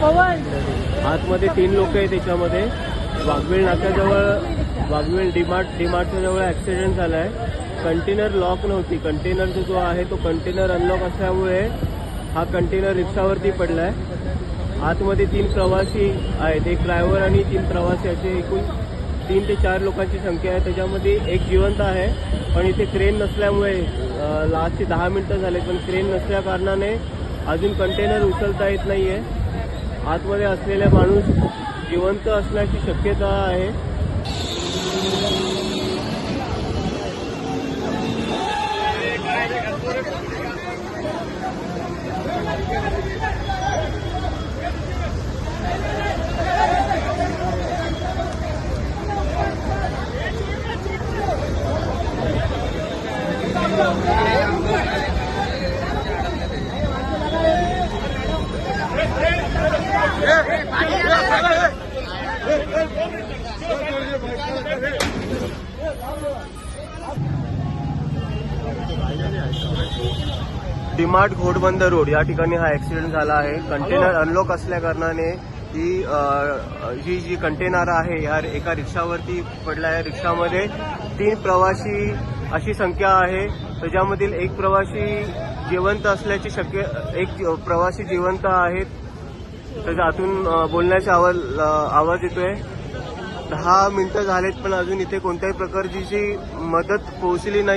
आतमध्ये 3 लोक आहेत त्याच्यामध्ये. वाघवेल नाक्याजवळ वाघवेल डीमार्टच्या जवळ ॲक्सिडेंट झाला आहे. कंटेनर लॉक नव्हती. कंटेनर जो आहे तो कंटेनर अनलॉक असल्यामुळे हा कंटेनर रिक्षावरती पडला आहे. आतमध्ये 3 प्रवासी आहेत, एक ड्रायव्हर आणि 3 प्रवासी, असे एकूण 3 ते 4 लोकांची संख्या आहे. त्याच्यामध्ये एक जिवंत आहे, पण इथे क्रेन नसल्यामुळे लास्टचे 10 मिनिटं झाले, पण क्रेन नसल्या कारणाने अजून कंटेनर उचलता येत नाहीये. आतमध्ये असलेला माणूस जिवंत असण्याची शक्यता आहे. डीमार्ट घोडबंदर रोड या ठिकाणी हा ऍक्सिडेंट झाला आहे. कंटेनर अनलॉक असल्या कारणाने ही जी कंटेनर आहे या एका रिक्षावरती पडला आहे. रिक्षामध्ये 3 प्रवासी अशी संख्या आहे. त्याच्यामधील एक प्रवासी जिवंत असल्याची एक प्रवासी जिवंत आहेत. त्याच्या आतून बोलण्याचा आवाज येतोय. 10 मिनिटं झालेत, पण अजून इथे कोणत्याही प्रकारची मदत पोहोचली नाही.